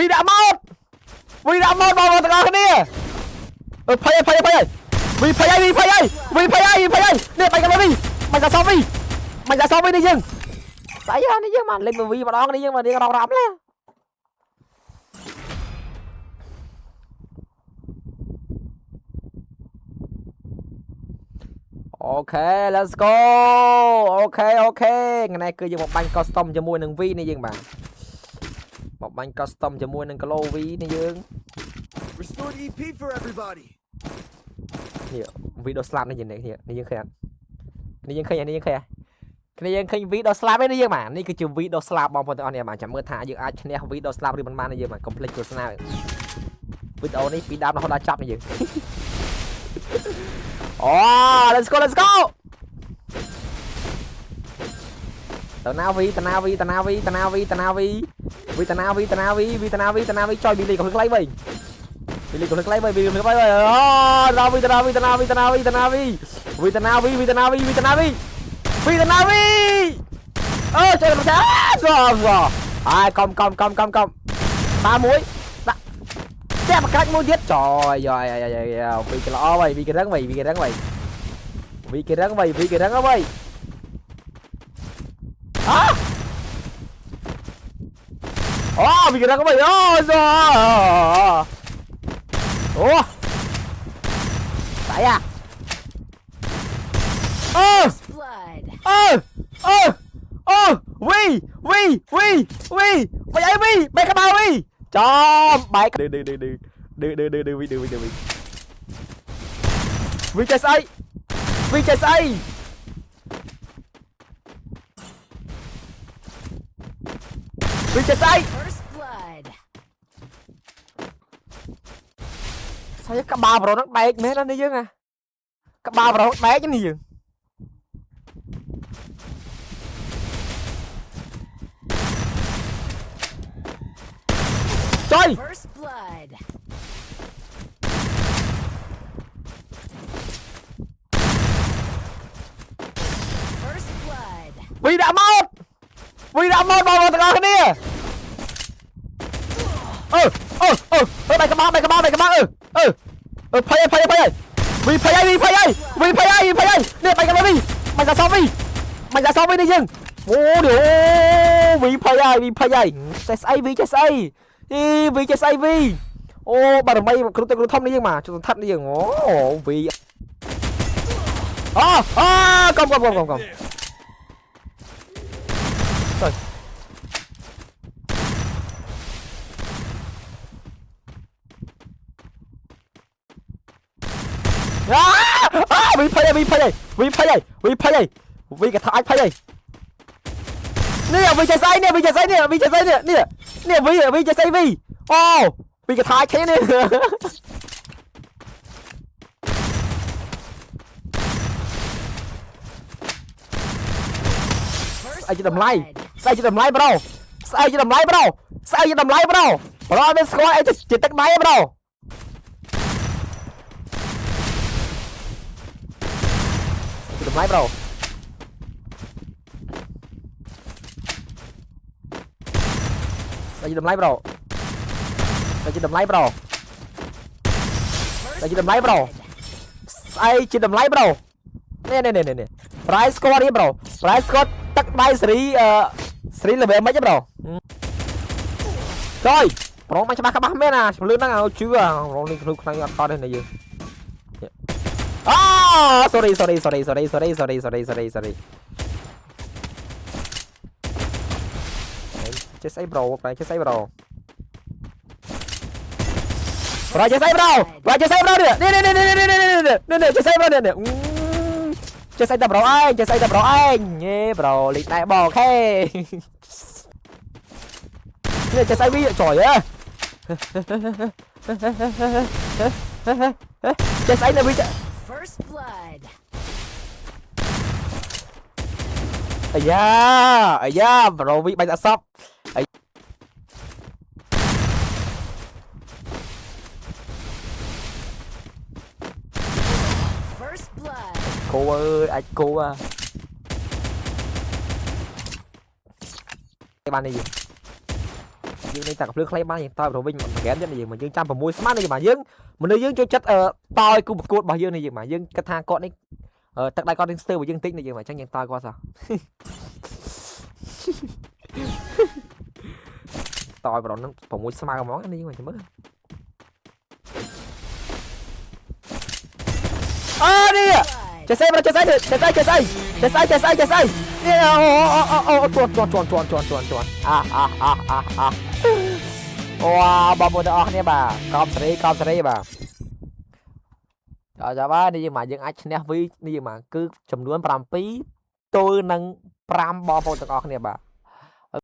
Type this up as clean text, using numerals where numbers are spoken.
vì đã một vào một tầng cái này phây vì phây nè mày cái đi mày ra sau đi nhưng xảy ra đi nhưng mà lên vì mà đó đi nhưng mà đi đau lắm lên. Ok, let's go. Ok. Ngày nay cứ dùng một bánh custom cho mua nâng vi này dương bạn. Một bánh custom cho mua nâng calo vi này dương. Restore EP for everybody. Nhiều video slap này dương này dương khen. Này dương khen video slap này dương bạn. Này cứ chụp video slap bom phần này bạn chẳng mơ thả dương ai nè video slap đi man này dương bạn complete của snap. Video này bị đam nó đã chắp này dương. Oh, let's go. Tao nào vi cho Billy còn lấy vậy. Oh, nào vi. Chơi nó rồi. Ai com. Ba muối. Xem cách muốn giết trời rồi vì cái lọ vậy vì cái rắn vậy vì cái rắn á vì cái rắn vậy ủa tại à vi mày ấy vi mày cái bao vi cho bài đưa vi chơi say sao các ba vào nó đẹp mấy nó đi chứ nè các ba vào nó bé chứ gì chơi vì đã một vào một tầng cái này mày cái ba phây vì phây nè mày cái đi mày ra sau đi nhưng ô điều vì phây chơi say vì ô bà đồng bay cứ thông đi nhưng mà cho thắt đi nhưng ô vì công rồi vì phây vì cái thái phây đây nè vì chơi say nè vì chơi say vì chơi say vì vì cái thái thế nè sai cho đầm lái bro bro bên score ai chỉ tắt máy bro đầm lái bro sai cho đầm lái bro sai cho đầm lái nè price score đi bro price score tắt máy Sri là về mấy chứ bro rồi bro mày cho ba các bác mấy nè lươn nó chưa bro đi không ăn to đây này gì sorry chơi say bro này chơi say bro chơi say bro nè chơi say bro nè chơi say tập bro anh nghe bro lịch đại bò khe nè chơi say vi trời ơi chơi say nè vi ây da bro vi bay đã sắp cô ơi anh cô à cái bàn này gì dương đây ta gặp lương clay ba nhìn tao rồi vinh mà ghém chân này mà dương trăm và môi smart này mà dương mình nơi dương cho chất toi cùng một cột bao dương này mà dương cái thang con ấy tắc đây con đinh sư và dương tích này mà chắc những toi qua sao toi vào đó nó và môi smart cái món này mà chỉ mất đi chạy xe vào chạy xe chạy xe đi chuồn wow bao nhiêu đó nha bà com sấy bà trời ba đi mà dân ai nè vi đi mà cứ chấm nuốn pram pí tôi nâng pram bao nhiêu đó nha bà